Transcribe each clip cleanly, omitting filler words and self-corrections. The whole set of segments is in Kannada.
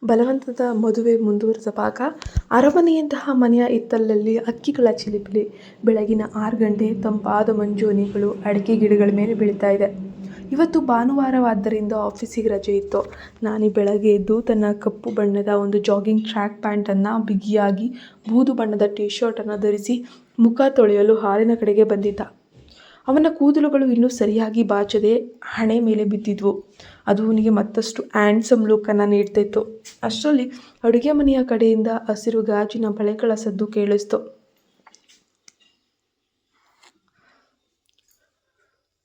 ಬಲವಂತದ ಮದುವೆ ಮುಂದುವರೆದ ಭಾಗ. ಅರಮನೆಯಂತಹ ಮನೆಯ ಹಿತ್ತಲಲ್ಲಿ ಹಕ್ಕಿಗಳ ಚಿಲಿಪಿಲಿ. ಬೆಳಗಿನ 6 ಗಂಟೆ. ತಂಪಾದ ಮಂಜುಹನಿಗಳು ಅಡಿಕೆ ಗಿಡಗಳ ಮೇಲೆ ಬೀಳ್ತಾ ಇದೆ. ಇವತ್ತು ಭಾನುವಾರವಾದ್ದರಿಂದ ಆಫೀಸಿಗೆ ರಜೆ ಇತ್ತು. ನಾನಿ ಬೆಳಗ್ಗೆ ಎದ್ದು ತನ್ನ ಕಪ್ಪು ಬಣ್ಣದ ಒಂದು ಜಾಗಿಂಗ್ ಟ್ರ್ಯಾಕ್ ಪ್ಯಾಂಟನ್ನು ಬಿಗಿಯಾಗಿ ಬೂದು ಬಣ್ಣದ ಟೀ ಶರ್ಟನ್ನು ಧರಿಸಿ ಮುಖ ತೊಳೆಯಲು ಹಾಲಿನ ಕಡೆಗೆ ಬಂದಿದ್ದ. ಅವನ ಕೂದಲುಗಳು ಇನ್ನೂ ಸರಿಯಾಗಿ ಬಾಚದೆ ಹಣೆ ಮೇಲೆ ಬಿದ್ದಿದ್ವು. ಅದು ಅವನಿಗೆ ಮತ್ತಷ್ಟು ಹ್ಯಾಂಡ್ಸಮ್ ಲುಕ್ಕನ್ನು ನೀಡ್ತಿತ್ತು. ಅಷ್ಟರಲ್ಲಿ ಅಡುಗೆ ಮನೆಯ ಕಡೆಯಿಂದ ಹಸಿರು ಗಾಜಿನ ಬಳೆಗಳ ಸದ್ದು ಕೇಳಿಸ್ತು.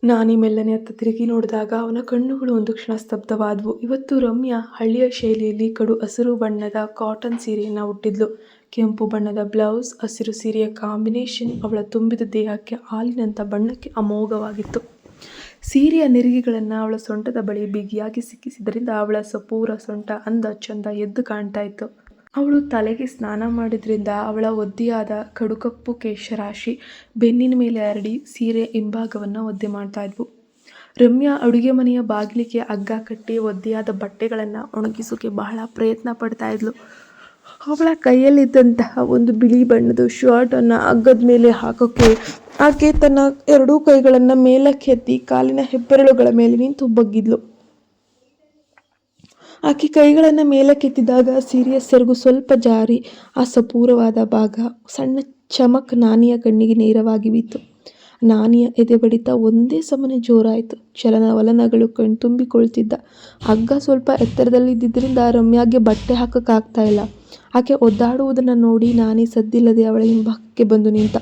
ನಾನಿ ಮೆಲ್ಲನೆ ಅತ್ತ ತಿರುಗಿ ನೋಡಿದಾಗ ಅವನ ಕಣ್ಣುಗಳು ಒಂದು ಕ್ಷಣ ಸ್ತಬ್ಧವಾದವು. ಇವತ್ತು ರಮ್ಯಾ ಹಳ್ಳಿಯ ಶೈಲಿಯಲ್ಲಿ ಕಡು ಹಸಿರು ಬಣ್ಣದ ಕಾಟನ್ ಸೀರೆಯನ್ನು ಉಟ್ಟಿದ್ಲು. ಕೆಂಪು ಬಣ್ಣದ ಬ್ಲೌಸ್, ಹಸಿರು ಸೀರೆಯ ಕಾಂಬಿನೇಷನ್ ಅವಳ ತುಂಬಿದ ದೇಹಕ್ಕೆ ಹಾಲಿನಂಥ ಬಣ್ಣಕ್ಕೆ ಅಮೋಘವಾಗಿತ್ತು. ಸೀರೆಯ ನೆರಿಗೆಗಳನ್ನು ಅವಳ ಸೊಂಟದ ಬಳಿ ಬಿಗಿಯಾಗಿ ಸಿಕ್ಕಿಸಿದ್ದರಿಂದ ಅವಳ ಸಪೂರ ಸೊಂಟ ಅಂದ ಚಂದ ಎದ್ದು ಕಾಣ್ತಾ ಇತ್ತು. ಅವಳು ತಲೆಗೆ ಸ್ನಾನ ಮಾಡಿದ್ರಿಂದ ಅವಳ ಒದ್ದೆಯಾದ ಕಡುಕಪ್ಪು ಕೇಶರಾಶಿ ಬೆನ್ನಿನ ಮೇಲೆ ಹರಡಿ ಸೀರೆ ಹಿಂಭಾಗವನ್ನು ಒದ್ದೆ ಮಾಡ್ತಾ ಇದ್ವು. ರಮ್ಯಾ ಅಡುಗೆ ಮನೆಯ ಬಾಗಿಲಿಗೆ ಹಗ್ಗ ಕಟ್ಟಿ ಒದ್ದೆಯಾದ ಬಟ್ಟೆಗಳನ್ನು ಒಣಗಿಸೋಕೆ ಬಹಳ ಪ್ರಯತ್ನ ಪಡ್ತಾ ಇದ್ಲು. ಅವಳ ಕೈಯಲ್ಲಿದ್ದಂತಹ ಒಂದು ಬಿಳಿ ಬಣ್ಣದ ಶರ್ಟನ್ನು ಹಗ್ಗದ ಮೇಲೆ ಹಾಕೋಕೆ ಆಕೆ ತನ್ನ ಎರಡೂ ಕೈಗಳನ್ನು ಮೇಲಕ್ಕೆತ್ತಿ ಕಾಲಿನ ಹೆಬ್ಬೆರಳುಗಳ ಮೇಲೆ ನಿಂತು ಬಗ್ಗಿದ್ಲು. ಆಕೆ ಕೈಗಳನ್ನು ಮೇಲಕ್ಕೆತ್ತಿದಾಗ ಸೀರೆಯ ಸೆರಗು ಸ್ವಲ್ಪ ಜಾರಿ ಆ ಸಪೂರವಾದ ಭಾಗ ಸಣ್ಣ ಚಮಕ್ ನಾನಿಯ ಕಣ್ಣಿಗೆ ನೇರವಾಗಿ ಬಿತ್ತು. ನಾನಿಯ ಎದೆ ಬಡಿತ ಒಂದೇ ಸಮನೆ ಜೋರಾಯಿತು. ಚಲನವಲನಗಳು ಕಣ್ತುಂಬಿಕೊಳ್ತಿದ್ದ. ಹಗ್ಗ ಸ್ವಲ್ಪ ಎತ್ತರದಲ್ಲಿದ್ದರಿಂದ ರಮ್ಯಾಗೆ ಬಟ್ಟೆ ಹಾಕೋಕ್ಕಾಗ್ತಾ ಇಲ್ಲ. ಆಕೆ ಒದ್ದಾಡುವುದನ್ನು ನೋಡಿ ನಾನಿ ಸದ್ದಿಲ್ಲದೆ ಅವಳ ಹಿಂಭಾಗಕ್ಕೆ ಬಂದು ನಿಂತ.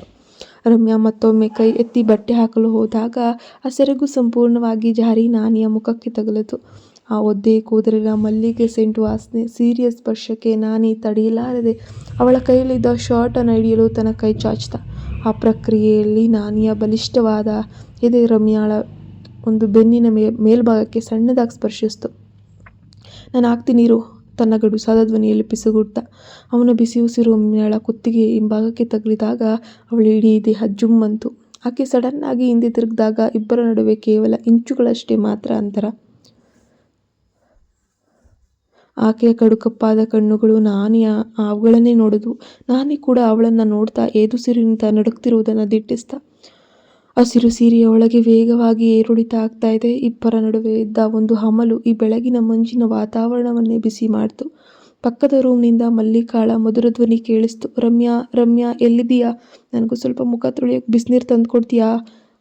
ರಮ್ಯಾ ಮತ್ತೊಮ್ಮೆ ಕೈ ಎತ್ತಿ ಬಟ್ಟೆ ಹಾಕಲು ಹೋದಾಗ ಆ ಸೆರಗು ಸಂಪೂರ್ಣವಾಗಿ ಜಾರಿ ನಾನಿಯ ಮುಖಕ್ಕೆ ತಗುಲಿತು. ಆ ಒದ್ದೆ ಕೂದಲಿನ ಮಲ್ಲಿಗೆ ಸೆಂಟು ವಾಸನೆ, ಸೀರೆಯ ಸ್ಪರ್ಶಕ್ಕೆ ನಾನಿ ತಡೆಯಲಾರದೆ ಅವಳ ಕೈಯಲ್ಲಿದ್ದ ಶರ್ಟನ್ನು ಹಿಡಿಯಲು ತನ್ನ ಕೈ ಚಾಚಿದ. ಆ ಪ್ರಕ್ರಿಯೆಯಲ್ಲಿ ನಾನಿಯ ಬಲಿಷ್ಠವಾದ ಎದೆ ರಮ್ಯಾಳ ಒಂದು ಬೆನ್ನಿನ ಮೇಲ್ಭಾಗಕ್ಕೆ ಸಣ್ಣದಾಗಿ ಸ್ಪರ್ಶಿಸಿತು. ನಾನು ಹಾಕ್ತೀನಿರು, ತನ್ನ ಗಡುಸಾದ ಧ್ವನಿಯಲ್ಲಿ ಪಿಸುಗುಟ್ಟ. ಅವನ ಬಿಸಿ ಉಸಿರು ರಮ್ಯಾಳ ಕುತ್ತಿಗೆ ಹಿಂಭಾಗಕ್ಕೆ ತಗುಲಿದಾಗ ಅವಳ ಇಡೀ ದೇಹ ಜುಮ್ಮಂತು. ಆಕೆ ಸಡನ್ನಾಗಿ ಹಿಂದೆ ತಿರುಗಿದಾಗ ಇಬ್ಬರ ನಡುವೆ ಕೇವಲ ಇಂಚುಗಳಷ್ಟೇ ಮಾತ್ರ ಅಂತರ. ಆಕೆಯ ಕಡುಕಪ್ಪಾದ ಕಣ್ಣುಗಳು ನಾನಿಯ ಅವುಗಳನ್ನೇ ನೋಡಿದ್ವು. ನಾನಿ ಕೂಡ ಅವಳನ್ನು ನೋಡ್ತಾ ಏದುಸಿರಿನಿಂದ ನಡುಕ್ತಿರುವುದನ್ನು ದಿಟ್ಟಿಸ್ತ. ಹಸಿರು ಸೀರೆಯ ಒಳಗೆ ವೇಗವಾಗಿ ಏರುಳಿತ ಆಗ್ತಾ ಇದೆ. ಇಬ್ಬರ ನಡುವೆ ಇದ್ದ ಒಂದು ಹಮಲು ಈ ಬೆಳಗಿನ ಮಂಜಿನ ವಾತಾವರಣವನ್ನೇ ಬಿಸಿ ಮಾಡ್ತು. ಪಕ್ಕದ ರೂಮ್ನಿಂದ ಮಲ್ಲಿಕಾಳ ಮಧುರ ಧ್ವನಿ ಕೇಳಿಸ್ತು. ರಮ್ಯಾ, ರಮ್ಯಾ ಎಲ್ಲಿದೀಯಾ? ನನಗೂ ಸ್ವಲ್ಪ ಮುಖ ತೊಳೆಯೋಕೆ ಬಿಸಿನೀರು ತಂದು ಕೊಡ್ತೀಯಾ?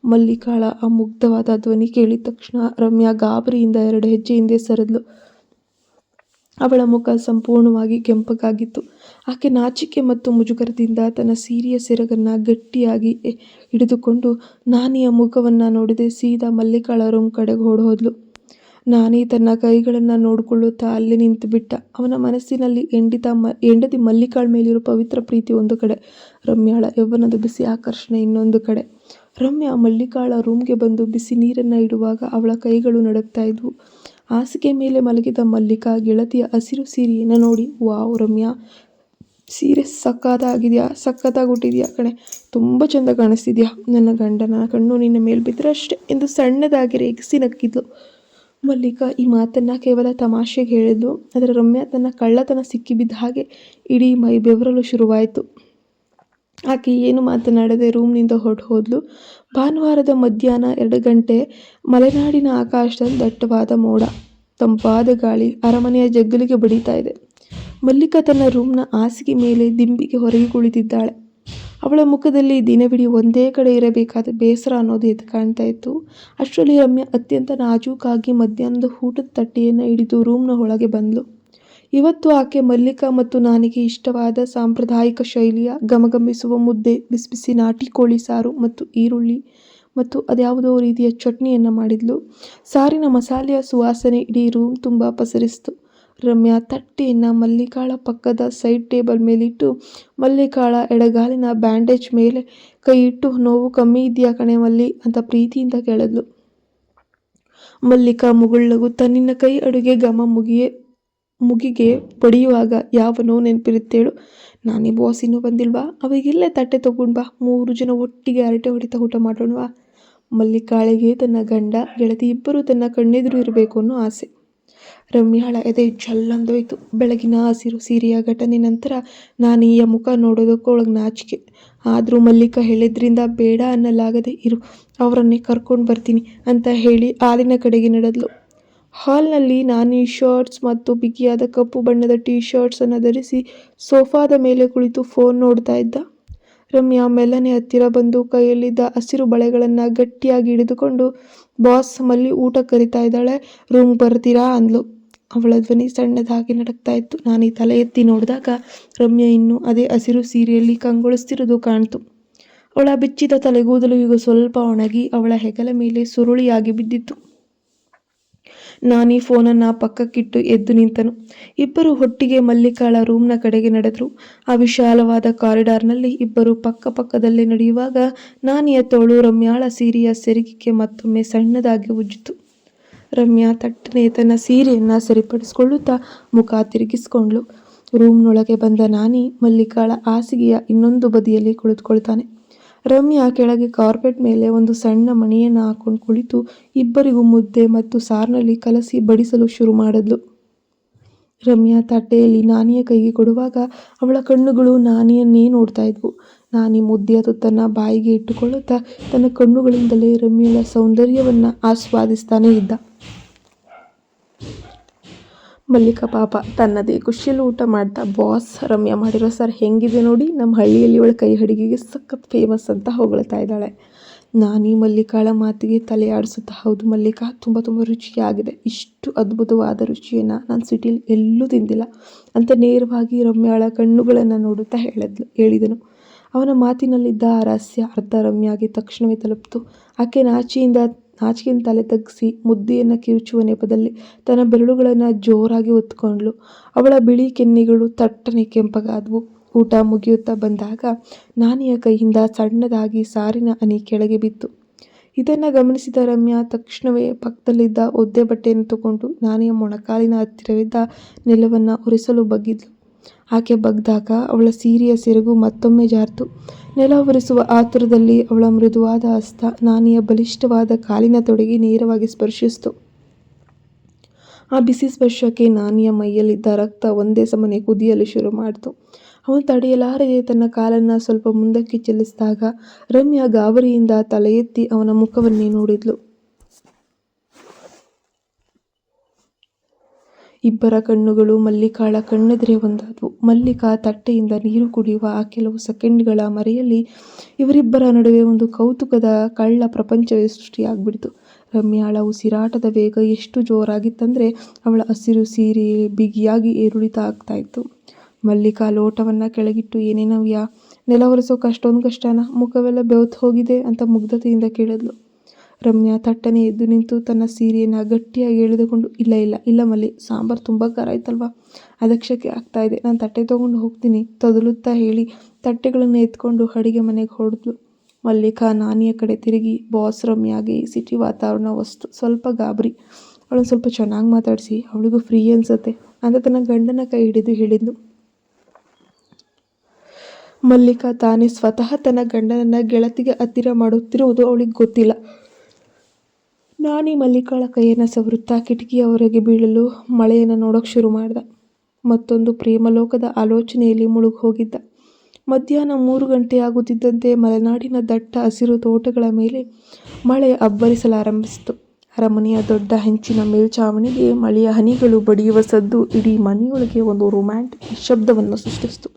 ಮಲ್ಲಿಕಾಳ ಆ ಮುಗ್ಧವಾದ ಧ್ವನಿ ಕೇಳಿದ ತಕ್ಷಣ ರಮ್ಯಾ ಗಾಬರಿಯಿಂದ 2 ಹೆಜ್ಜೆ ಹಿಂದೆ ಸರಿದ್ಲು. ಅವಳ ಮುಖ ಸಂಪೂರ್ಣವಾಗಿ ಕೆಂಪಗಾಗಿತ್ತು. ಆಕೆ ನಾಚಿಕೆ ಮತ್ತು ಮುಜುಗರದಿಂದ ತನ್ನ ಸೀರೆಯ ಸೆರಗನ್ನು ಗಟ್ಟಿಯಾಗಿ ಹಿಡಿದುಕೊಂಡು ನಾನಿಯ ಮುಖವನ್ನು ನೋಡದೆ ಸೀದಾ ಮಲ್ಲಿಕಾಳ ರೂಮ್ ಕಡೆಗೆ ಓಡೋದ್ಲು. ನಾನಿ ತನ್ನ ಕೈಗಳನ್ನು ನೋಡಿಕೊಳ್ಳುತ್ತಾ ಅಲ್ಲೇ ನಿಂತು ಬಿಟ್ಟ. ಅವನ ಮನಸ್ಸಿನಲ್ಲಿ ಹೆಂಡತಿ ಮಲ್ಲಿಕಾಳ ಮೇಲಿರೋ ಪವಿತ್ರ ಪ್ರೀತಿ ಒಂದು ಕಡೆ, ರಮ್ಯಾಳ ಯೌವನದ ಬಿಸಿ ಆಕರ್ಷಣೆ ಇನ್ನೊಂದು ಕಡೆ. ರಮ್ಯಾ ಮಲ್ಲಿಕಾಳ ರೂಮ್ಗೆ ಬಂದು ಬಿಸಿ ನೀರನ್ನು ಇಡುವಾಗ ಅವಳ ಕೈಗಳು ನಡುಗ್ತಾ ಇದ್ವು. ಹಾಸಿಗೆ ಮೇಲೆ ಮಲಗಿದ ಮಲ್ಲಿಕಾ ಗೆಳತಿಯ ಹಸಿರು ಸೀರೆಯನ್ನು ನೋಡಿ, ವಾವ್ ರಮ್ಯಾ, ಸೀರೆ ಸಖತ್ತಾಗಿ ಉಟ್ಟಿದ್ಯಾ ಕಣೆ, ತುಂಬ ಚೆಂದ ಕಾಣಿಸ್ತಿದ್ಯಾ, ನನ್ನ ಗಂಡನ ಕಣ್ಣು ನಿನ್ನ ಮೇಲೆ ಬಿದ್ದರೆ ಅಷ್ಟೆ ಎಂದು ಸಣ್ಣದಾಗಿ ರೇಗಿಸಿ ನಕ್ಕಿದ್ಲು. ಮಲ್ಲಿಕಾ ಈ ಮಾತನ್ನು ಕೇವಲ ತಮಾಷೆಗೆ ಹೇಳಿದ್ಲು. ಆದರೆ ರಮ್ಯಾ ತನ್ನ ಕಳ್ಳತನ ಸಿಕ್ಕಿಬಿದ್ದ ಹಾಗೆ ಇಡೀ ಮೈ ಬೆವರಲು ಶುರುವಾಯಿತು. ಆಕೆ ಏನು ಮಾತನಾಡದೆ ರೂಮ್ನಿಂದ ಹೋದ್ಲು. ಭಾನುವಾರದ ಮಧ್ಯಾಹ್ನ 2 ಗಂಟೆ. ಮಲೆನಾಡಿನ ಆಕಾಶದಲ್ಲಿ ದಟ್ಟವಾದ ಮೋಡ, ತಂಪಾದ ಗಾಳಿ ಅರಮನೆಯ ಜಗ್ಗಲಿಗೆ ಬಡಿತಾ ಇದೆ. ಮಲ್ಲಿಕಾ ತನ್ನ ರೂಮ್ನ ಹಾಸಿಗೆ ಮೇಲೆ ದಿಂಬಿಗೆ ಹೊರಗೆ ಕುಳಿತಿದ್ದಾಳೆ. ಅವಳ ಮುಖದಲ್ಲಿ ದಿನವಿಡೀ ಒಂದೇ ಕಡೆ ಇರಬೇಕಾದ ಬೇಸರ ಅನ್ನೋದು ಎದ್ದು ಕಾಣ್ತಾ ಇತ್ತು. ಅಷ್ಟರಲ್ಲಿ ರಮ್ಯಾ ಅತ್ಯಂತ ನಾಜೂಕಾಗಿ ಮಧ್ಯಾಹ್ನದ ಊಟದ ತಟ್ಟೆಯನ್ನು ಹಿಡಿದು ರೂಮ್ನ ಒಳಗೆ ಬಂದ್ಲು. ಇವತ್ತು ಆಕೆ ಮಲ್ಲಿಕಾ ಮತ್ತು ನಾನಿಗೆ ಇಷ್ಟವಾದ ಸಾಂಪ್ರದಾಯಿಕ ಶೈಲಿಯ ಘಮಘಮಿಸುವ ಮುದ್ದೆ, ಬಿಸಿ ನಾಟಿ ಕೋಳಿ ಸಾರು ಮತ್ತು ಈರುಳ್ಳಿ ಮತ್ತು ಅದ್ಯಾವುದೋ ರೀತಿಯ ಚಟ್ನಿಯನ್ನು ಮಾಡಿದ್ಲು. ಸಾರಿನ ಮಸಾಲೆಯ ಸುವಾಸನೆ ಇಡೀ ರೂಮ್ ತುಂಬ ಪಸರಿಸಿತು. ರಮ್ಯಾ ತಟ್ಟೆಯನ್ನು ಮಲ್ಲಿಕಾಳ ಪಕ್ಕದ ಸೈಡ್ ಟೇಬಲ್ ಮೇಲಿಟ್ಟು ಮಲ್ಲಿಕಾಳ ಎಡಗಾಲಿನ ಬ್ಯಾಂಡೇಜ್ ಮೇಲೆ ಕೈ ಇಟ್ಟು, ನೋವು ಕಮ್ಮಿ ಇದೆಯಾ ಕಣೆ ಮಲ್ಲಿ ಅಂತ ಪ್ರೀತಿಯಿಂದ ಕೇಳಿದ್ಲು. ಮಲ್ಲಿಕಾ ಮುಗುಳ್ನಗುತ್ತಾ, ನಿನ್ನ ಕೈ ಅಡುಗೆ ಘಮ ಮುಗಿಗೆ ಬಡಿಯುವಾಗ ಯಾವ ನೋವು ನೆನಪಿರುತ್ತೇಳು? ನಾನೇ ಬಾಸ್ ಇನ್ನೂ ಬಂದಿಲ್ವಾ? ಅವಾಗೆಲ್ಲೇ ತಟ್ಟೆ ತಗೊಂಡು ಬಾ, 3 ಜನ ಒಟ್ಟಿಗೆ ಹರಟೆ ಹೊಡಿತಾ ಊಟ ಮಾಡೋಣವಾ? ಮಲ್ಲಿಕಾಳಿಗೆ ತನ್ನ ಗಂಡ ಗೆಳತಿ ಇಬ್ಬರು ತನ್ನ ಕಣ್ಣೆದುರು ಇರಬೇಕು ಅನ್ನೋ ಆಸೆ. ರಮ್ಯಾಳ ಎದೆ ಜಲ್ಲಂದೋಯ್ತು. ಬೆಳಗಿನ ಹಸಿರು ಸೀರೆಯ ಘಟನೆ ನಂತರ ನಾನಿಯ ಮುಖ ನೋಡೋದಕ್ಕೂ ಒಳಗೆ ನಾಚಿಕೆ. ಆದರೂ ಮಲ್ಲಿಕಾ ಹೇಳಿದ್ರಿಂದ ಬೇಡ ಅನ್ನಲಾಗದೆ, ಇರು ಅವರನ್ನೇ ಕರ್ಕೊಂಡು ಬರ್ತೀನಿ ಅಂತ ಹೇಳಿ ಹಾಲಿನ ಕಡೆಗೆ ನಡೆದ್ಲು. ಹಾಲ್ನಲ್ಲಿ ನಾನಿ ಶರ್ಟ್ಸ್ ಮತ್ತು ಬಿಗಿಯಾದ ಕಪ್ಪು ಬಣ್ಣದ ಟೀ ಶರ್ಟ್ಸನ್ನು ಧರಿಸಿ ಸೋಫಾದ ಮೇಲೆ ಕುಳಿತು ಫೋನ್ ನೋಡ್ತಾ ಇದ್ದ. ರಮ್ಯಾ ಮೆಲ್ಲನೆ ಹತ್ತಿರ ಬಂದು ಕೈಯಲ್ಲಿದ್ದ ಹಸಿರು ಬಳೆಗಳನ್ನು ಗಟ್ಟಿಯಾಗಿ ಹಿಡಿದುಕೊಂಡು, ಬಾಸ್, ಮಲ್ಲಿ ಊಟ ಕರಿತಾ ಇದ್ದಾಳೆ, ರೂಮ್ ಬರ್ತೀರಾ ಅಂದ್ಲು. ಅವಳ ಧ್ವನಿ ಸಣ್ಣದಾಗಿ ನಡಕ್ತಾ ಇತ್ತು. ನಾನೀ ತಲೆ ಎತ್ತಿ ನೋಡಿದಾಗ ರಮ್ಯಾ ಇನ್ನೂ ಅದೇ ಹಸಿರು ಸೀರೆಯಲ್ಲಿ ಕಂಗೊಳಿಸ್ತಿರೋದು ಕಾಣ್ತು. ಅವಳ ಬಿಚ್ಚಿದ ತಲೆಗೂದಲು ಈಗ ಸ್ವಲ್ಪ ಒಣಗಿ ಅವಳ ಹೆಗಲ ಮೇಲೆ ಸುರುಳಿಯಾಗಿ ಬಿದ್ದಿತ್ತು. ನಾನೀ ಫೋನನ್ನು ಪಕ್ಕಕ್ಕಿಟ್ಟು ಎದ್ದು ನಿಂತನು. ಇಬ್ಬರು ಒಟ್ಟಿಗೆ ಮಲ್ಲಿಕಾಳ ರೂಮ್ನ ಕಡೆಗೆ ನಡೆದ್ರು. ಆ ವಿಶಾಲವಾದ ಕಾರಿಡಾರ್ನಲ್ಲಿ ಇಬ್ಬರು ಪಕ್ಕ ಪಕ್ಕದಲ್ಲೇ ನಡೆಯುವಾಗ ನಾನಿಯ ತೋಳು ರಮ್ಯಾಳ ಸೀರೆಯ ಸೆರಗಿಗೆ ಮತ್ತೊಮ್ಮೆ ಸಣ್ಣದಾಗಿ ಉಜ್ಜಿತು. ರಮ್ಯಾ ತಟ್ಟನೆ ತನ್ನ ಸೀರೆಯನ್ನು ಸರಿಪಡಿಸಿಕೊಳ್ಳುತ್ತಾ ಮುಖ ತಿರುಗಿಸ್ಕೊಂಡ್ಳು. ರೂಮ್ನೊಳಗೆ ಬಂದ ನಾನಿ ಮಲ್ಲಿಕಾಳ ಹಾಸಿಗೆಯ ಇನ್ನೊಂದು ಬದಿಯಲ್ಲಿ ಕುಳಿತುಕೊಳ್ತಾನೆ. ರಮ್ಯಾ ಕೆಳಗೆ ಕಾರ್ಪೆಟ್ ಮೇಲೆ ಒಂದು ಸಣ್ಣ ಮಣಿಯನ್ನು ಹಾಕೊಂಡು ಕುಳಿತು ಇಬ್ಬರಿಗೂ ಮುದ್ದೆ ಮತ್ತು ಸಾರಿನಲ್ಲಿ ಕಲಸಿ ಬಡಿಸಲು ಶುರು ಮಾಡಿದ್ಲು. ರಮ್ಯಾ ತಟ್ಟೆಯಲ್ಲಿ ನಾನಿಯ ಕೈಗೆ ಕೊಡುವಾಗ ಅವಳ ಕಣ್ಣುಗಳು ನಾನಿಯನ್ನೇ ನೋಡ್ತಾ ಇದ್ವು. ನಾನಿ ಮುದ್ದೆಯ ತುತ್ತನ್ನು ಬಾಯಿಗೆ ಇಟ್ಟುಕೊಳ್ಳುತ್ತಾ ತನ್ನ ಕಣ್ಣುಗಳಿಂದಲೇ ರಮ್ಯಾಳ ಸೌಂದರ್ಯವನ್ನು ಆಸ್ವಾದಿಸ್ತಾನೆ ಇದ್ದ. ಮಲ್ಲಿಕಾ ಪಾಪ ತನ್ನದೇ ಖುಷಿಯಲ್ಲಿ ಊಟ ಮಾಡ್ತಾ, ಬಾಸ್, ರಮ್ಯಾ ಮಾಡಿರೋ ಸಾರು ಹೆಂಗಿದೆ ನೋಡಿ, ನಮ್ಮ ಹಳ್ಳಿಯಲ್ಲಿ ಇವಳ ಕೈ ಅಡುಗೆಗೆ ಸಖತ್ ಫೇಮಸ್ ಅಂತ ಹೊಗಳ್ತಾ ಇದ್ದಾಳೆ. ನಾನಿ ಮಲ್ಲಿಕಾಳ ಮಾತಿಗೆ ತಲೆ ಆಡಿಸುತ್ತಾ, ಹೌದು ಮಲ್ಲಿಕಾ, ತುಂಬ ತುಂಬ ರುಚಿಯಾಗಿದೆ, ಇಷ್ಟು ಅದ್ಭುತವಾದ ರುಚಿಯನ್ನು ನಾನು ಸಿಟಿಲಿ ಎಲ್ಲೂ ತಿಂದಿಲ್ಲ ಅಂತ ನೇರವಾಗಿ ರಮ್ಯಾಳ ಕಣ್ಣುಗಳನ್ನು ನೋಡುತ್ತಾ ಹೇಳಿದನು. ಅವನ ಮಾತಿನಲ್ಲಿದ್ದ ಆ ರಹಸ್ಯ ಅರ್ಥ ರಮ್ಯಾಗೆ ತಕ್ಷಣವೇ ತಲುಪಿತು. ಆಕೆ ನಾಚಿಕೆಯಿಂದ ತಲೆ ತಗ್ಗಿಸಿ ಮುದ್ದೆಯನ್ನು ಕಿವುಚುವ ನೆಪದಲ್ಲಿ ತನ್ನ ಬೆರಳುಗಳನ್ನು ಜೋರಾಗಿ ಒತ್ತುಕೊಂಡ್ಳು. ಅವಳ ಬಿಳಿ ಕೆನ್ನೆಗಳು ತಟ್ಟನೆ ಕೆಂಪಗಾದವು. ಊಟ ಮುಗಿಯುತ್ತಾ ಬಂದಾಗ ನಾನಿಯ ಕೈಯಿಂದ ಸಣ್ಣದಾಗಿ ಸಾರಿನ ಹನಿ ಕೆಳಗೆ ಬಿತ್ತು. ಇದನ್ನು ಗಮನಿಸಿದ ರಮ್ಯಾ ತಕ್ಷಣವೇ ಪಕ್ಕದಲ್ಲಿದ್ದ ಒದ್ದೆ ಬಟ್ಟೆಯನ್ನು ತಗೊಂಡು ನಾನಿಯ ಮೊಣಕಾಲಿನ ಹತ್ತಿರವಿದ್ದ ನೆಲವನ್ನು ಒರೆಸಲು ಬಗ್ಗಿದ್ಲು. ಆಕೆ ಬಗ್ದಾಗ ಅವಳ ಸೀರೆಯ ಸೆರಗು ಮತ್ತೊಮ್ಮೆ ಜಾರಿತು. ನೆಲ ಒರೆಸುವ ಆತುರದಲ್ಲಿ ಅವಳ ಮೃದುವಾದ ಹಸ್ತ ನಾನಿಯ ಬಲಿಷ್ಠವಾದ ಕಾಲಿನ ತೊಡೆಗೆ ನೇರವಾಗಿ ಸ್ಪರ್ಶಿಸಿತು. ಆ ಬಿಸಿ ಸ್ಪರ್ಶಕ್ಕೆ ನಾನಿಯ ಮೈಯಲ್ಲಿದ್ದ ರಕ್ತ ಒಂದೇ ಸಮನೆ ಕುದಿಯಲು ಶುರು ಮಾಡಿತು. ಅವನು ತಡೆಯಲಾರದೆ ತನ್ನ ಕಾಲನ್ನು ಸ್ವಲ್ಪ ಮುಂದಕ್ಕೆ ಚಲಿಸಿದಾಗ ರಮ್ಯಾ ಗಾಬರಿಯಿಂದ ತಲೆ ಎತ್ತಿ ಅವನ ಮುಖವನ್ನೇ ನೋಡಿದ್ಲು. ಇಬ್ಬರ ಕಣ್ಣುಗಳು ಮಲ್ಲಿಕಾಳ ಕಣ್ಣೆದುರೇ ಒಂದಾದವು. ಮಲ್ಲಿಕಾ ತಟ್ಟೆಯಿಂದ ನೀರು ಕುಡಿಯುವ ಆ ಕೆಲವು ಸೆಕೆಂಡ್ಗಳ ಮರೆಯಲ್ಲಿ ಇವರಿಬ್ಬರ ನಡುವೆ ಒಂದು ಕೌತುಕದ ಕಳ್ಳ ಪ್ರಪಂಚವೇ ಸೃಷ್ಟಿಯಾಗ್ಬಿಡ್ತು. ರಮ್ಯಾಳ ಉಸಿರಾಟದ ವೇಗ ಎಷ್ಟು ಜೋರಾಗಿತ್ತಂದರೆ ಅವಳ ಹಸಿರು ಸೀರೆ ಬಿಗಿಯಾಗಿ ಏರುಳಿತ ಆಗ್ತಾ ಇತ್ತು. ಮಲ್ಲಿಕಾ ಲೋಟವನ್ನು ಕೆಳಗಿಟ್ಟು, ಏನೇನವ್ಯಾ, ನೆಲ ಒರೆಸೋಕೆ ಅಷ್ಟೊಂದು ಕಷ್ಟನಾ, ಮುಖವೆಲ್ಲ ಬೆವತ್ತು ಹೋಗಿದೆ ಅಂತ ಮುಗ್ಧತೆಯಿಂದ ಕೇಳಿದ್ಲು. ರಮ್ಯಾ ತಟ್ಟನೆ ಎದ್ದು ನಿಂತು ತನ್ನ ಸೀರೆಯನ್ನು ಗಟ್ಟಿಯಾಗಿ ಎಳೆದುಕೊಂಡು, ಇಲ್ಲ ಮಲ್ಲಿ, ಸಾಂಬಾರು ತುಂಬ ಖಾರ ಆಯ್ತಲ್ವಾ, ಅದಕ್ಕೆ ಆಗ್ತಾ ಇದೆ, ನಾನು ತಟ್ಟೆ ತೊಗೊಂಡು ಹೋಗ್ತೀನಿ ತೊದಲುತ್ತಾ ಹೇಳಿ ತಟ್ಟೆಗಳನ್ನು ಎತ್ಕೊಂಡು ಅಡಿಗೆ ಮನೆಗೆ ಹೊರಡ್ಲು. ಮಲ್ಲಿಕಾ ನಾನಿಯ ಕಡೆ ತಿರುಗಿ, ಬಾಸ್, ರಮ್ಯಾಗೆ ಈ ಸಿಟಿ ವಾತಾವರಣ ವಸ್ತು ಸ್ವಲ್ಪ ಗಾಬರಿ, ಅವಳನ್ನು ಸ್ವಲ್ಪ ಚೆನ್ನಾಗಿ ಮಾತಾಡಿಸಿ, ಅವಳಿಗೂ ಫ್ರೀ ಅನ್ಸುತ್ತೆ ಅಂತ ತನ್ನ ಗಂಡನ ಕೈ ಹಿಡಿದು ಹೇಳಿದ್ಲು. ಮಲ್ಲಿಕಾ ತಾನೇ ಸ್ವತಃ ತನ್ನ ಗಂಡನನ್ನ ಗೆಳತಿಗೆ ಹತ್ತಿರ ಮಾಡುತ್ತಿರುವುದು ಅವಳಿಗೆ ಗೊತ್ತಿಲ್ಲ. ನಾನಿ ಮಲ್ಲಿಕಾಳ ಕೈಯನ್ನು ಸವರುತ್ತಾ ಕಿಟಕಿಯ ಹೊರಗೆ ಬೀಳಲು ಮಳೆಯನ್ನು ನೋಡೋಕೆ ಶುರು ಮಾಡ್ದ. ಮತ್ತೊಂದು ಪ್ರೇಮಲೋಕದ ಆಲೋಚನೆಯಲ್ಲಿ ಮುಳುಗಿ ಹೋಗಿದ್ದ. ಮಧ್ಯಾಹ್ನ 3 ಗಂಟೆ ಆಗುತ್ತಿದ್ದಂತೆ ಮಲೆನಾಡಿನ ದಟ್ಟ ಹಸಿರು ತೋಟಗಳ ಮೇಲೆ ಮಳೆ ಅಬ್ಬರಿಸಲಾರಂಭಿಸಿತು. ಅರಮನೆಯ ದೊಡ್ಡ ಹೆಂಚಿನ ಮೇಲ್ಛಾವಣಿಗೆ ಮಳೆಯ ಹನಿಗಳು ಬಡಿಯುವ ಸದ್ದು ಇಡೀ ಮನೆಯೊಳಗೆ ಒಂದು ರೊಮ್ಯಾಂಟಿಕ್ ನಿಶ್ಶಬ್ದವನ್ನು ಸೃಷ್ಟಿಸಿತು.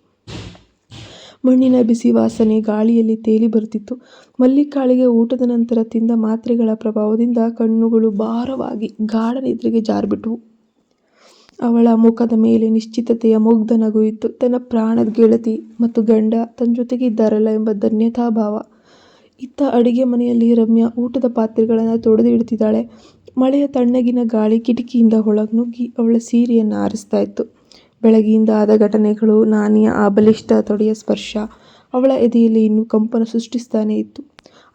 ಮಣ್ಣಿನ ಬಿಸಿ ವಾಸನೆ ಗಾಳಿಯಲ್ಲಿ ತೇಲಿ ಬರುತ್ತಿತ್ತು. ಮಲ್ಲಿಕಾಳಿಗೆ ಊಟದ ನಂತರ ತಿಂದ ಮಾತ್ರೆಗಳ ಪ್ರಭಾವದಿಂದ ಕಣ್ಣುಗಳು ಭಾರವಾಗಿ ಗಾಢ ನಿದ್ರೆಗೆ ಜಾರಿಬಿಟ್ಟವು. ಅವಳ ಮುಖದ ಮೇಲೆ ನಿಶ್ಚಿತತೆಯ ಮುಗ್ಧ ನಗು ಇತ್ತು. ತನ್ನ ಪ್ರಾಣದ ಗೆಳತಿ ಮತ್ತು ಗಂಡ ತನ್ನ ಜೊತೆಗೆ ಇದ್ದಾರಲ್ಲ ಎಂಬ ಧನ್ಯತಾ ಭಾವ. ಇತ್ತ ಅಡಿಗೆ ಮನೆಯಲ್ಲಿ ರಮ್ಯಾ ಊಟದ ಪಾತ್ರೆಗಳನ್ನು ತೊಳೆದು ಇಡ್ತಿದ್ದಾಳೆ. ಮಳೆಯ ತಣ್ಣಗಿನ ಗಾಳಿ ಕಿಟಕಿಯಿಂದ ಒಳಗೆ ನುಗ್ಗಿ ಅವಳ ಸೀರೆಯನ್ನು ಆರಿಸ್ತಾ ಇತ್ತು. ಬೆಳಗ್ಗೆಯಿಂದ ಆದ ಘಟನೆಗಳು, ನಾನಿಯ ಆ ಬಲಿಷ್ಠ ತೊಡೆಯ ಸ್ಪರ್ಶ ಅವಳ ಎದೆಯಲ್ಲಿ ಇನ್ನೂ ಕಂಪನ ಸೃಷ್ಟಿಸ್ತಾನೆ ಇತ್ತು.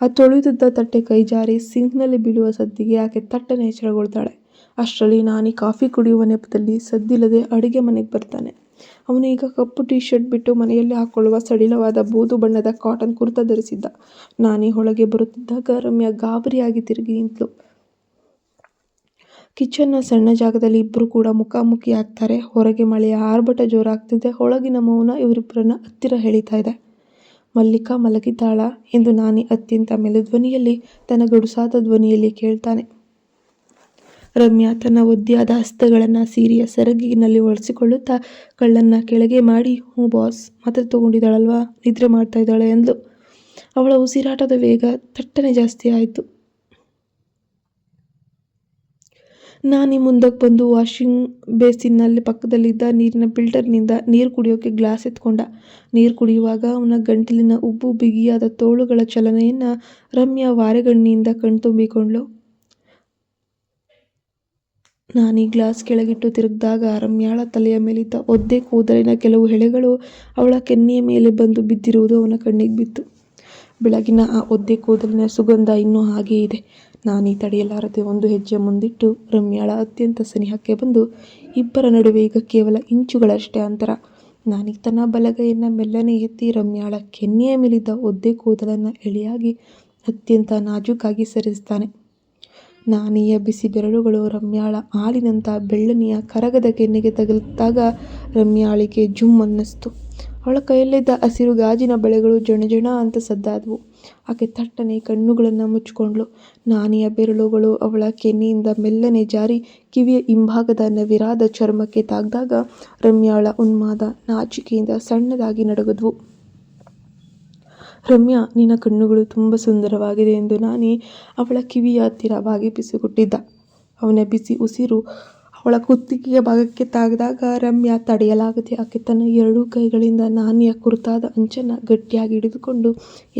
ಆ ತೊಳೆದಿದ್ದ ತಟ್ಟೆ ಕೈ ಜಾರಿ ಸಿಂಕ್ನಲ್ಲಿ ಬೀಳುವ ಸದ್ದಿಗೆ ಆಕೆ ತಟ್ಟನೆ ಎಚ್ಚರಗೊಳ್ತಾಳೆ. ಅಷ್ಟರಲ್ಲಿ ನಾನಿ ಕಾಫಿ ಕುಡಿಯುವ ನೆಪದಲ್ಲಿ ಸದ್ದಿಲ್ಲದೆ ಅಡುಗೆ ಮನೆಗೆ ಬರ್ತಾನೆ. ಅವನು ಈಗ ಕಪ್ಪು ಟೀ ಶರ್ಟ್ ಬಿಟ್ಟು ಮನೆಯಲ್ಲಿ ಹಾಕೊಳ್ಳುವ ಸಡಿಲವಾದ ಬೂದು ಬಣ್ಣದ ಕಾಟನ್ ಕುರ್ತಾ ಧರಿಸಿದ್ದ. ನಾನಿ ಒಳಗೆ ಬರುತ್ತಿದ್ದಾಗ ರಮ್ಯಾ ಗಾಬರಿಯಾಗಿ ತಿರುಗಿ ನಿಂತಳು. ಕಿಚನ್ನ ಸಣ್ಣ ಜಾಗದಲ್ಲಿ ಇಬ್ಬರು ಕೂಡ ಮುಖಾಮುಖಿ ಆಗ್ತಾರೆ. ಹೊರಗೆ ಮಳೆಯ ಆರ್ಭಟ ಜೋರಾಗ್ತಿದೆ. ಒಳಗಿನ ಮೌನ ಇವರಿಬ್ಬರನ್ನ ಹತ್ತಿರ ಎಳೀತಾ ಇದೆ. ಮಲ್ಲಿಕಾ ಮಲಗಿದ್ದಾಳ ಎಂದು ನಾನಿ ಅತ್ಯಂತ ಮೆಲುಧ್ವನಿಯಲ್ಲಿ, ತನ್ನ ಗಡುಸಾದ ಧ್ವನಿಯಲ್ಲಿ ಕೇಳ್ತಾನೆ. ರಮ್ಯಾ ತನ್ನ ಒದ್ದೆಯಾದ ಹಸ್ತಗಳನ್ನು ಸೀರೆಯ ಸೆರಗಿನಲ್ಲಿ ಒರೆಸಿಕೊಳ್ಳುತ್ತಾ ಕಳ್ಳನ್ನ ಕೆಳಗೆ ಮಾಡಿ, ಹ್ಞೂ ಬಾಸ್, ಮಾತ್ರೆ ತಗೊಂಡಿದ್ದಾಳಲ್ವಾ, ನಿದ್ರೆ ಮಾಡ್ತಾ ಇದ್ದಾಳೆ ಎಂದ್ಲು. ಅವಳ ಉಸಿರಾಟದ ವೇಗ ಥಟ್ಟನೆ ಜಾಸ್ತಿ ಆಯಿತು. ನಾನಿ ಮುಂದಕ್ಕೆ ಬಂದು ವಾಷಿಂಗ್ ಬೇಸಿನ್ನಲ್ಲಿ ಪಕ್ಕದಲ್ಲಿದ್ದ ನೀರಿನ ಫಿಲ್ಟರ್ನಿಂದ ನೀರು ಕುಡಿಯೋಕೆ ಗ್ಲಾಸ್ ಎತ್ಕೊಂಡ. ನೀರು ಕುಡಿಯುವಾಗ ಅವನ ಗಂಟಲಿನ ಉಬ್ಬು ಬಿಗಿಯಾದ ತೋಳುಗಳ ಚಲನೆಯನ್ನು ರಮ್ಯಾ ವಾರೆಗಣ್ಣಿಯಿಂದ ಕಣ್ತುಂಬಿಕೊಂಡ್ಳು. ನಾನಿ ಗ್ಲಾಸ್ ಕೆಳಗಿಟ್ಟು ತಿರುಗಿದಾಗ ರಮ್ಯಾಳ ತಲೆಯ ಮೇಲಿದ್ದ ಒದ್ದೆ ಕೂದಲಿನ ಕೆಲವು ಎಳೆಗಳು ಅವಳ ಕೆನ್ನೆಯ ಮೇಲೆ ಬಂದು ಬಿದ್ದಿರುವುದು ಅವನ ಕಣ್ಣಿಗೆ ಬಿತ್ತು. ಬೆಳಗಿನ ಆ ಒದ್ದೆ ಕೂದಲಿನ ಸುಗಂಧ ಇನ್ನೂ ಹಾಗೇ ಇದೆ. ನಾನಿ ತಡೆಯಲಾರದೆ ಒಂದು ಹೆಜ್ಜೆ ಮುಂದಿಟ್ಟು ರಮ್ಯಾಳ ಅತ್ಯಂತ ಸನಿಹಕ್ಕೆ ಬಂದು, ಇಬ್ಬರ ನಡುವೆ ಈಗ ಕೇವಲ ಇಂಚುಗಳಷ್ಟೇ ಅಂತರ. ನಾನಿ ತನ್ನ ಬಲಗೈಯನ್ನು ಮೆಲ್ಲನೆ ಎತ್ತಿ ರಮ್ಯಾಳ ಕೆನ್ನೆಯ ಮೇಲಿದ್ದ ಒದ್ದೆ ಕೂದಲನ್ನು ಎಳೆಯಾಗಿ ಅತ್ಯಂತ ನಾಜೂಕಾಗಿ ಸರಿಸ್ತಾನೆ. ನಾನಿಯ ಬಿಸಿ ಬೆರಳುಗಳು ರಮ್ಯಾಳ ಹಾಲಿನಂಥ ಬೆಳ್ಳನೆಯ ಕರಗದ ಕೆನ್ನೆಗೆ ತಗುಲಿದಾಗ ರಮ್ಯಾಳಿಗೆ ಜುಮ್ ಅನ್ನಿಸ್ತು. ಅವಳ ಕೈಯಲ್ಲಿದ್ದ ಹಸಿರು ಗಾಜಿನ ಬಳೆಗಳು ಜಣಜಣ ಅಂತ ಸದ್ದಾದವು. ಆಕೆ ತಟ್ಟನೆ ಕಣ್ಣುಗಳನ್ನು ಮುಚ್ಚಿಕೊಂಡ್ಳು. ನಾನಿಯ ಬೆರಳುಗಳು ಅವಳ ಕೆನ್ನೆಯಿಂದ ಮೆಲ್ಲನೆ ಜಾರಿ ಕಿವಿಯ ಹಿಂಭಾಗದ ನವಿರಾದ ಚರ್ಮಕ್ಕೆ ತಾಗ್ದಾಗ ರಮ್ಯಾಳ ಉನ್ಮಾದ ನಾಚಿಕೆಯಿಂದ ಸಣ್ಣದಾಗಿ ನಡುಗಿದ್ವು. ರಮ್ಯಾ, ನಿನ್ನ ಕಣ್ಣುಗಳು ತುಂಬ ಸುಂದರವಾಗಿದೆ ಎಂದು ನಾನಿ ಅವಳ ಕಿವಿಯ ಹತ್ತಿರ ಬಾಗಿ ಪಿಸಿಕೊಟ್ಟಿದ್ದ. ಅವನ ಬಿಸಿ ಉಸಿರು ಅವಳ ಕುತ್ತಿಗೆಯ ಭಾಗಕ್ಕೆ ತಾಗಿದಾಗ ರಮ್ಯಾ ತಡೆಯಲಾಗದೆ ಆಕೆ ತನ್ನ ಎರಡೂ ಕೈಗಳಿಂದ ನಾನಿಯ ಕುರ್ತಾದ ಅಂಚನ್ನು ಗಟ್ಟಿಯಾಗಿ ಹಿಡಿದುಕೊಂಡು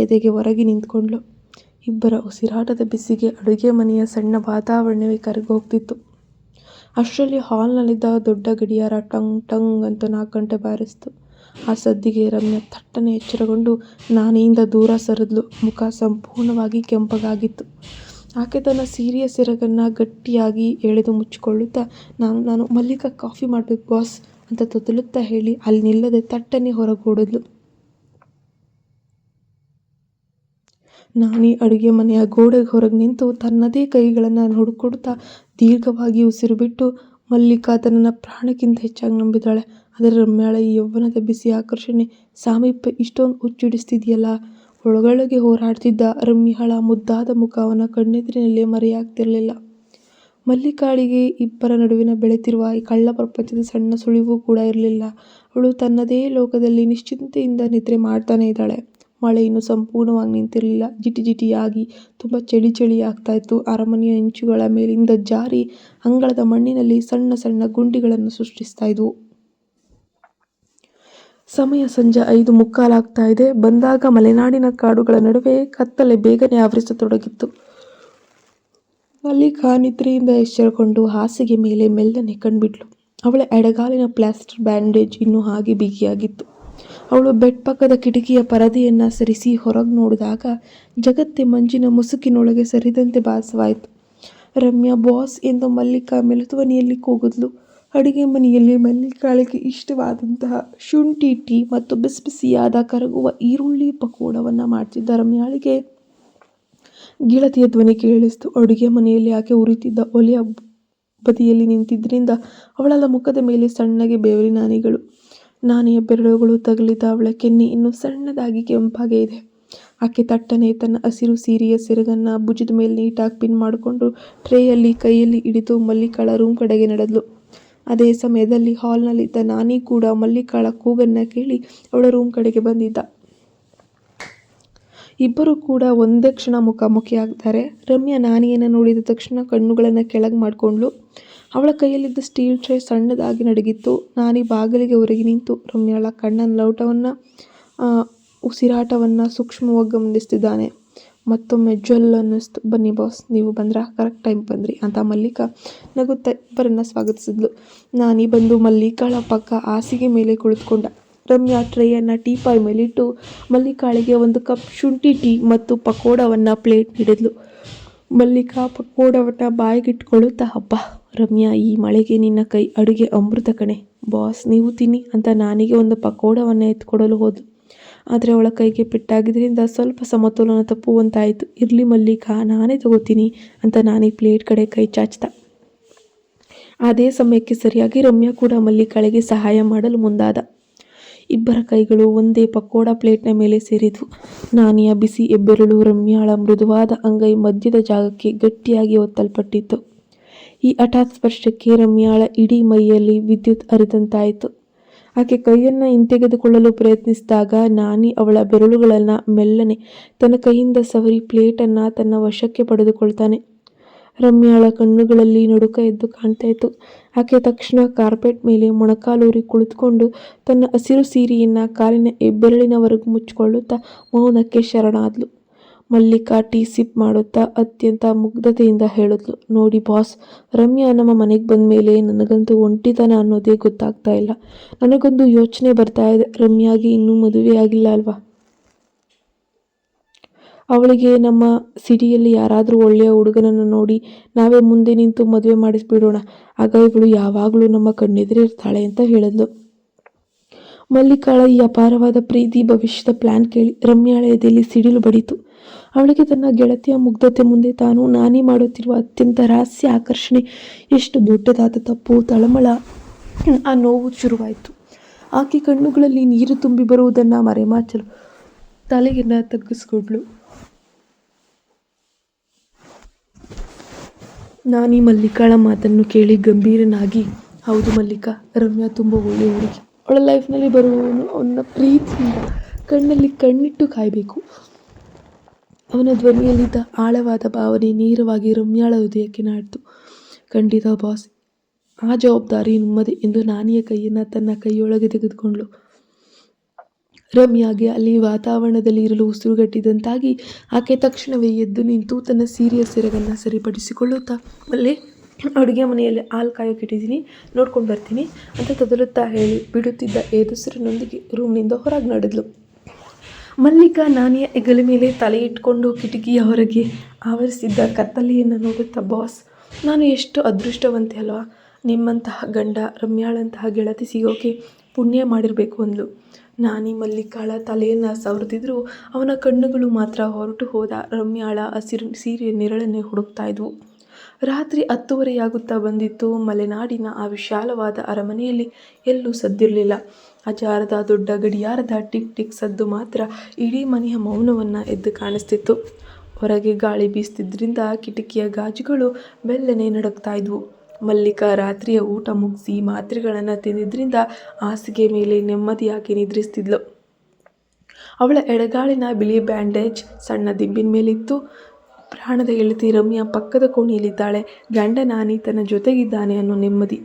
ಎದೆಗೆ ಹೊರಗೆ ನಿಂತ್ಕೊಂಡ್ಳು. ಇಬ್ಬರ ಉಸಿರಾಟದ ಬಿಸಿಗೆ ಅಡುಗೆ ಮನೆಯ ಸಣ್ಣ ವಾತಾವರಣವೇ ಕರಗೋಗ್ತಿತ್ತು. ಅಷ್ಟರಲ್ಲಿ ಹಾಲ್ನಲ್ಲಿದ್ದ ದೊಡ್ಡ ಗಡಿಯಾರ ಟಂಗ್ ಟಂಗ್ ಅಂತ 4 ಗಂಟೆ ಬಾರಿಸ್ತು. ಆ ಸದ್ದಿಗೆ ರಮ್ಯಾ ಥಟ್ಟನೆ ಎಚ್ಚರಗೊಂಡು ನಾನಿಯಿಂದ ದೂರ ಸರಿದ್ಲು. ಮುಖ ಸಂಪೂರ್ಣವಾಗಿ ಕೆಂಪಗಾಗಿತ್ತು. ಆಕೆ ತನ್ನ ಸೀರೆಯ ಸೆರಗನ್ನು ಗಟ್ಟಿಯಾಗಿ ಎಳೆದು ಮುಚ್ಚಿಕೊಳ್ಳುತ್ತಾ, ನಾನು ಮಲ್ಲಿಕಾ ಕಾಫಿ ಮಾಡಬೇಕು ಬಾಸ್ ಅಂತ ತೊದಲುತ್ತಾ ಹೇಳಿ ಅಲ್ಲಿ ನಿಲ್ಲದೆ ತಟ್ಟನೆ ಹೊರಗೋಡಿದ್ಲು. ನಾನಿ ಅಡುಗೆ ಮನೆಯ ಗೋಡೆಗೆ ಹೊರಗೆ ನಿಂತು ತನ್ನದೇ ಕೈಗಳನ್ನು ಹುಡುಕೊಡುತ್ತಾ ದೀರ್ಘವಾಗಿ ಉಸಿರು ಬಿಟ್ಟು, ಮಲ್ಲಿಕಾ ತನ್ನ ಪ್ರಾಣಕ್ಕಿಂತ ಹೆಚ್ಚಾಗಿ ನಂಬಿದ್ದಾಳೆ. ಆದರೆ ರಮ್ಯಾಳ ಈ ಯೌವನದ ಬಿಸಿ ಆಕರ್ಷಣೆ, ಸಾಮೀಪ್ಯ ಇಷ್ಟೊಂದು ಹುಚ್ಚಿಡಿಸ್ತಿದೆಯಲ್ಲ. ಒಳಗೊಳಗೆ ಹೋರಾಡ್ತಿದ್ದ ರಮ್ಯಾಳ ಮುದ್ದಾದ ಮುಖ ಅವನ ಕಣ್ಣೆದುರಿನಲ್ಲೇ ಮರೆಯಾಗ್ತಿರಲಿಲ್ಲ. ಮಲ್ಲಿಕಾಳಿಗೆ ಇಬ್ಬರ ನಡುವಿನ ಬೆಳೆತಿರುವ ಈ ಕಳ್ಳ ಪ್ರಪಂಚದ ಸಣ್ಣ ಸುಳಿವು ಕೂಡ ಇರಲಿಲ್ಲ. ಅವಳು ತನ್ನದೇ ಲೋಕದಲ್ಲಿ ನಿಶ್ಚಿಂತೆಯಿಂದ ನಿದ್ರೆ ಮಾಡ್ತಾನೆ ಇದ್ದಾಳೆ. ಮಳೆ ಇನ್ನೂ ಸಂಪೂರ್ಣವಾಗಿ ನಿಂತಿರಲಿಲ್ಲ. ಜಿಟಿಜಿಟಿಯಾಗಿ ತುಂಬ ಚಳಿ ಆಗ್ತಾ ಇತ್ತು. ಅರಮನೆಯ ಇಂಚುಗಳ ಮೇಲಿಂದ ಜಾರಿ ಅಂಗಳದ ಮಣ್ಣಿನಲ್ಲಿ ಸಣ್ಣ ಸಣ್ಣ ಗುಂಡಿಗಳನ್ನು ಸೃಷ್ಟಿಸ್ತಾ ಇದ್ವು. ಸಮಯ ಸಂಜೆ 5:15 ಇದೆ. ಬಂದಾಗ ಮಲೆನಾಡಿನ ಕಾಡುಗಳ ನಡುವೆ ಕತ್ತಲೆ ಬೇಗನೆ ಆವರಿಸತೊಡಗಿತ್ತು. ಮಲ್ಲಿಕಾ ನಿದ್ರೆಯಿಂದ ಎಚ್ಚರಗೊಂಡು ಹಾಸಿಗೆ ಮೇಲೆ ಮೆಲ್ಲನೆ ಕಣ್ಬಿಟ್ಲು. ಅವಳ ಎಡಗಾಲಿನ ಪ್ಲಾಸ್ಟರ್ ಬ್ಯಾಂಡೇಜ್ ಇನ್ನೂ ಹಾಗೆ ಬಿಗಿಯಾಗಿತ್ತು. ಅವಳು ಬೆಡ್ ಪಕ್ಕದ ಕಿಟಕಿಯ ಪರದೆಯನ್ನು ಸರಿಸಿ ಹೊರಗೆ ನೋಡಿದಾಗ ಜಗತ್ತೇ ಮಂಜಿನ ಮುಸುಕಿನೊಳಗೆ ಸರಿದಂತೆ ಭಾಸವಾಯಿತು. ರಮ್ಯಾ ಬಾಸ್ ಎಂದು ಮಲ್ಲಿಕಾ ಮೆಲುಧ್ವನಿಯಲ್ಲಿ ಕೂಗಿದ್ಲು. ಅಡುಗೆ ಮನೆಯಲ್ಲಿ ಮಲ್ಲಿಕಾಳಿಗೆ ಇಷ್ಟವಾದಂತಹ ಶುಂಠಿ ಟೀ ಮತ್ತು ಬಿಸಿಯಾದ ಕರಗುವ ಈರುಳ್ಳಿ ಪಕೋಡವನ್ನು ಮಾಡ್ತಿದ್ದ ರಮ್ಯಾಳಿಗೆ ಗೆಳತಿಯ ಧ್ವನಿ ಕೇಳಿಸ್ತು. ಅಡುಗೆ ಮನೆಯಲ್ಲಿ ಆಕೆ ಉರಿತಿದ್ದ ಒಲೆಯ ಬದಿಯಲ್ಲಿ ನಿಂತಿದ್ದರಿಂದ ಅವಳ ಮುಖದ ಮೇಲೆ ಸಣ್ಣಗೆ ಬೆವರಿನ ಹನಿಗಳು. ನಾನಿಯ ಬೆರಳುಗಳು ತಗುಲಿದ ಅವಳ ಕೆನ್ನೆ ಇನ್ನೂ ಸಣ್ಣದಾಗಿ ಕೆಂಪಾಗೇ ಇದೆ. ಆಕೆ ತಟ್ಟನೆ ತನ್ನ ಹಸಿರು ಸೀರೆಯ ಸೆರಗನ್ನು ಭುಜದ ಮೇಲೆ ನೀಟಾಗಿ ಪಿನ್ ಮಾಡಿಕೊಂಡು ಟ್ರೇಯಲ್ಲಿ ಕೈಯಲ್ಲಿ ಹಿಡಿದು ಮಲ್ಲಿಕಾಳ ರೂಮ್ ಕಡೆಗೆ ನಡೆದ್ಲು. ಅದೇ ಸಮಯದಲ್ಲಿ ಹಾಲ್ನಲ್ಲಿದ್ದ ನಾನಿ ಕೂಡ ಮಲ್ಲಿಕಾಳ ಕೂಗನ್ನು ಕೇಳಿ ಅವಳ ರೂಮ್ ಕಡೆಗೆ ಬಂದಿದ್ದ. ಇಬ್ಬರು ಕೂಡ ಒಂದೇ ಕ್ಷಣ ಮುಖಾಮುಖಿಯಾಗ್ತಾರೆ. ರಮ್ಯಾ ನಾನಿಯನ್ನು ನೋಡಿದ ತಕ್ಷಣ ಕಣ್ಣುಗಳನ್ನು ಕೆಳಗೆ ಮಾಡಿಕೊಂಡ್ಳು. ಅವಳ ಕೈಯಲ್ಲಿದ್ದ ಸ್ಟೀಲ್ ಟ್ರೇ ಸಣ್ಣದಾಗಿ ನಡಗಿತ್ತು. ನಾನಿ ಬಾಗಿಲಿಗೆ ಹೊರಗೆ ನಿಂತು ರಮ್ಯಾಳ ಕಣ್ಣನ ಲೋಟವನ್ನು ಉಸಿರಾಟವನ್ನು ಸೂಕ್ಷ್ಮವಾಗಿ ಗಮನಿಸ್ತಿದ್ದಾನೆ. ಮತ್ತೊಮ್ಮೆ ಜ್ವಲ್ ಅನ್ನಿಸ್ತು. ಬನ್ನಿ ಬಾಸ್, ನೀವು ಬಂದ್ರಾ, ಕರೆಕ್ಟ್ ಟೈಮ್ ಬಂದ್ರಿ ಅಂತ ಮಲ್ಲಿಕಾ ನಗುತ್ತಾ ಇಬ್ಬರನ್ನ ಸ್ವಾಗತಿಸಿದ್ಲು. ನಾನಿ ಬಂದು ಮಲ್ಲಿಕಾಳ ಪಕ್ಕ ಹಾಸಿಗೆ ಮೇಲೆ ಕುಳಿತುಕೊಂಡ. ರಮ್ಯಾ ಟ್ರೇಯನ್ನು ಟೀಪಾಯ್ ಮೇಲಿಟ್ಟು ಮಲ್ಲಿಕಾಳಿಗೆ ಒಂದು ಕಪ್ ಶುಂಠಿ ಟೀ ಮತ್ತು ಪಕೋಡವನ್ನು ಪ್ಲೇಟ್ ನೀಡಿದ್ಲು. ಮಲ್ಲಿಕಾ ಪಕೋಡವನ್ನು ಬಾಯಿಗಿಟ್ಕೊಳ್ಳುತ್ತಾ, ಹಬ್ಬ ರಮ್ಯಾ, ಈ ಮಳೆಗೆ ನಿನ್ನ ಕೈ ಅಡುಗೆ ಅಮೃತ ಕಣೆ, ಬಾಸ್ ನೀವು ತಿನ್ನಿ ಅಂತ ನಾನಿಗೆ ಒಂದು ಪಕೋಡವನ್ನು ಎತ್ಕೊಡಲು ಹೋದ್ಲು. ಆದರೆ ಅವಳ ಕೈಗೆ ಪೆಟ್ಟಾಗಿದ್ದರಿಂದ ಸ್ವಲ್ಪ ಸಮತೋಲನ ತಪ್ಪುವಂತಾಯಿತು. ಇರಲಿ ಮಲ್ಲಿಕಾ, ನಾನೇ ತಗೋತೀನಿ ಅಂತ ನಾನೇ ಪ್ಲೇಟ್ ಕಡೆ ಕೈ ಚಾಚ್ತಾ. ಅದೇ ಸಮಯಕ್ಕೆ ಸರಿಯಾಗಿ ರಮ್ಯಾ ಕೂಡ ಮಲ್ಲಿಕಾಳಿಗೆ ಸಹಾಯ ಮಾಡಲು ಮುಂದಾದ. ಇಬ್ಬರ ಕೈಗಳು ಒಂದೇ ಪಕೋಡ ಪ್ಲೇಟ್ನ ಮೇಲೆ ಸೇರಿದ್ವು. ನಾನಿಯ ಬಿಸಿ ಹೆಬ್ಬೆರಳು ರಮ್ಯಾಳ ಮೃದುವಾದ ಅಂಗೈ ಮಧ್ಯದ ಜಾಗಕ್ಕೆ ಗಟ್ಟಿಯಾಗಿ ಒತ್ತಲ್ಪಟ್ಟಿತ್ತು. ಈ ಹಠಾತ್ ಸ್ಪರ್ಶಕ್ಕೆ ರಮ್ಯಾಳ ಇಡೀ ಮೈಯಲ್ಲಿ ವಿದ್ಯುತ್ ಹರಿದಂತಾಯಿತು. ಆಕೆ ಕೈಯನ್ನು ಹಿಂತೆಗೆದುಕೊಳ್ಳಲು ಪ್ರಯತ್ನಿಸಿದಾಗ ನಾನಿ ಅವಳ ಬೆರಳುಗಳನ್ನು ಮೆಲ್ಲನೆ ತನ್ನ ಕೈಯಿಂದ ಸವರಿ ಪ್ಲೇಟನ್ನು ತನ್ನ ವಶಕ್ಕೆ ಪಡೆದುಕೊಳ್ತಾನೆ. ರಮ್ಯಾಳ ಕಣ್ಣುಗಳಲ್ಲಿ ನಡುಕ ಎದ್ದು ಕಾಣ್ತಾ ಇತ್ತು. ಆಕೆ ತಕ್ಷಣ ಕಾರ್ಪೆಟ್ ಮೇಲೆ ಮೊಣಕಾಲೂರಿ ಕುಳಿತುಕೊಂಡು ತನ್ನ ಹಸಿರು ಸೀರೆಯನ್ನು ಕಾಲಿನ ಹೆಬ್ಬೆರಳಿನವರೆಗೂ ಮುಚ್ಚಿಕೊಳ್ಳುತ್ತಾ ಮೌನಕ್ಕೆ ಶರಣಾದ್ಲು. ಮಲ್ಲಿಕಾ ಟೀ ಸಿಪ್ ಮಾಡುತ್ತಾ ಅತ್ಯಂತ ಮುಗ್ಧತೆಯಿಂದ ಹೇಳಿದ್ಲು, ನೋಡಿ ಬಾಸ್, ರಮ್ಯಾ ನಮ್ಮ ಮನೆಗೆ ಬಂದ ಮೇಲೆ ನನಗಂತೂ ಒಂಟಿತನ ಅನ್ನೋದೇ ಗೊತ್ತಾಗ್ತಾ ಇಲ್ಲ. ನನಗೊಂದು ಯೋಚನೆ ಬರ್ತಾ ಇದೆ. ರಮ್ಯಾಗೆ ಇನ್ನೂ ಮದುವೆ ಆಗಿಲ್ಲ ಅಲ್ವಾ? ಅವಳಿಗೆ ನಮ್ಮ ಸಿಟಿಯಲ್ಲಿ ಯಾರಾದರೂ ಒಳ್ಳೆಯ ಹುಡುಗನನ್ನು ನೋಡಿ ನಾವೇ ಮುಂದೆ ನಿಂತು ಮದುವೆ ಮಾಡಿಸ್ಬಿಡೋಣ. ಆಗ ಇವಳು ಯಾವಾಗಲೂ ನಮ್ಮ ಕಣ್ಣೆದುರೇ ಇರ್ತಾಳೆ ಅಂತ ಹೇಳಿದ್ಲು. ಮಲ್ಲಿಕಾಳ ಈ ಅಪಾರವಾದ ಪ್ರೀತಿ ಭವಿಷ್ಯದ ಪ್ಲಾನ್ ಕೇಳಿ ರಮ್ಯಾಳ ಎದೆಯಲ್ಲಿ ಸಿಡಿಲು ಬಡಿತು. ಅವಳಿಗೆ ತನ್ನ ಗೆಳತಿಯ ಮುಗ್ಧತೆ ಮುಂದೆ ತಾನು ನಾನಿ ಮಾಡುತ್ತಿರುವ ಅತ್ಯಂತ ರಹಸ್ಯ ಆಕರ್ಷಣೆ ಎಷ್ಟು ದೊಡ್ಡದಾದ ತಪ್ಪು, ತಳಮಳ, ಆ ನೋವು ಶುರುವಾಯಿತು. ಆಕೆ ಕಣ್ಣುಗಳಲ್ಲಿ ನೀರು ತುಂಬಿ ಬರುವುದನ್ನು ಮರೆಮಾಚಲು ತಲೆಯನ್ನು ತಗ್ಗಿಸಿಕೊಂಡ್ಳು. ನಾನಿ ಮಲ್ಲಿಕಾಳ ಮಾತನ್ನು ಕೇಳಿ ಗಂಭೀರನಾಗಿ, ಹೌದು ಮಲ್ಲಿಕಾ, ರಮ್ಯಾ ತುಂಬ ಒಳ್ಳೆಯ ಹುಡುಗಿ. ಅವಳ ಲೈಫ್ನಲ್ಲಿ ಬರುವವನು ಅವನ ಪ್ರೀತಿಯಿಂದ ಕಣ್ಣಲ್ಲಿ ಕಣ್ಣಿಟ್ಟು ಕಾಯಬೇಕು. ಅವನ ಧ್ವನಿಯಲ್ಲಿದ್ದ ಆಳವಾದ ಭಾವನೆ ನೇರವಾಗಿ ರಮ್ಯಾಳ ಹೃದಯಕ್ಕೆ ನಾಟಿತು. ಖಂಡಿತ ಬಾಸ್, ಆ ಜವಾಬ್ದಾರಿ ನಿಮ್ಮದೇ ಎಂದು ನಾನಿಯ ಕೈಯನ್ನು ತನ್ನ ಕೈಯೊಳಗೆ ತೆಗೆದುಕೊಂಡ್ಳು. ರಮ್ಯಾಗೆ ಅಲ್ಲಿ ವಾತಾವರಣದಲ್ಲಿ ಇರಲು ಉಸಿರುಗಟ್ಟಿದಂತಾಗಿ ಆಕೆ ತಕ್ಷಣವೇ ಎದ್ದು ನಿಂತು ತನ್ನ ಸೀರೆಯ ಸೆರಗನ್ನು ಸರಿಪಡಿಸಿಕೊಳ್ಳುತ್ತಾ, ಮಲ್ಲೆ, ಅಡುಗೆ ಮನೆಯಲ್ಲಿ ಹಾಲು ಕಾಯೋಕ್ಕಿಟ್ಟಿದ್ದೀನಿ, ನೋಡ್ಕೊಂಡು ಬರ್ತೀನಿ ಅಂತ ತೊದಲುತ್ತಾ ಹೇಳಿ ಬಿಡುತ್ತಿದ್ದ ಏದುಸಿರಿನೊಂದಿಗೆ ರೂಮ್ನಿಂದ ಹೊರಗೆ ನಡೆದ್ಲು. ಮಲ್ಲಿಕಾ ನಾನಿಯ ಹೆಗಲ ಮೇಲೆ ತಲೆ ಇಟ್ಕೊಂಡು ಕಿಟಕಿಯ ಹೊರಗೆ ಆವರಿಸಿದ್ದ ಕತ್ತಲೆಯನ್ನು ನೋಡುತ್ತಾ, ಬಾಸ್, ನಾನು ಎಷ್ಟು ಅದೃಷ್ಟವಂತೆ ಅಲ್ವಾ? ನಿಮ್ಮಂತಹ ಗಂಡ, ರಮ್ಯಾಳಂತಹ ಗೆಳತಿ ಸಿಗೋಕೆ ಪುಣ್ಯ ಮಾಡಿರಬೇಕು ಅಂದ್ಲು. ನಾನಿ ಮಲ್ಲಿಕಾಳ ತಲೆಯನ್ನು ಸವರ್ತಿದ್ರು ಅವನ ಕಣ್ಣುಗಳು ಮಾತ್ರ ಹೊರಟು ಹೋದ ರಮ್ಯಾಳ ಹಸಿರು ಸೀರೆಯ ನೆರಳನ್ನೇ ಹುಡುಕ್ತಾ ಇದ್ವು. ರಾತ್ರಿ 10:30 ಬಂದಿತ್ತು. ಮಲೆನಾಡಿನ ಆ ವಿಶಾಲವಾದ ಅರಮನೆಯಲ್ಲಿ ಎಲ್ಲೂ ಸದ್ದಿರಲಿಲ್ಲ. ಅಜಾರದ ದೊಡ್ಡ ಗಡಿಯಾರದ ಟಿಕ್ ಟಿಕ್ ಸದ್ದು ಮಾತ್ರ ಇಡೀ ಮನೆಯ ಮೌನವನ್ನು ಎದ್ದು ಕಾಣಿಸ್ತಿತ್ತು. ಹೊರಗೆ ಗಾಳಿ ಬೀಸ್ತಿದ್ರಿಂದ ಕಿಟಕಿಯ ಗಾಜುಗಳು ಮೆಲ್ಲನೆ ನಡುಗ್ತಾ ಇದ್ವು. ಮಲ್ಲಿಕಾ ರಾತ್ರಿಯ ಊಟ ಮುಗಿಸಿ ಮಾತ್ರೆಗಳನ್ನು ತಿಂದಿದ್ದರಿಂದ ಹಾಸಿಗೆ ಮೇಲೆ ನೆಮ್ಮದಿಯಾಗಿ ನಿದ್ರಿಸ್ತಿದ್ಲು. ಅವಳ ಎಡಗಾಲಿನ ಬಿಳಿ ಬ್ಯಾಂಡೇಜ್ ಸಣ್ಣ ದಿಂಬಿನ ಮೇಲಿತ್ತು. ಪ್ರಾಣದ ಗೆಳತಿ ರಮ್ಯಾ ಪಕ್ಕದ ಕೋಣೆಯಲ್ಲಿದ್ದಾಳೆ. ಗಂಡ ನಾನಿ ತನ್ನ ಜೊತೆಗಿದ್ದಾನೆ ಅನ್ನೋ ನೆಮ್ಮದಿ.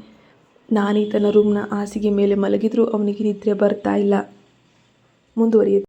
ನಾನಿ ತನ್ನ ರೂಮ್ನ ಹಾಸಿಗೆ ಮೇಲೆ ಮಲಗಿದ್ರೂ ಅವನಿಗೆ ನಿದ್ರೆ ಬರ್ತಾ ಇಲ್ಲ. ಮುಂದುವರಿಯುತ್ತೆ.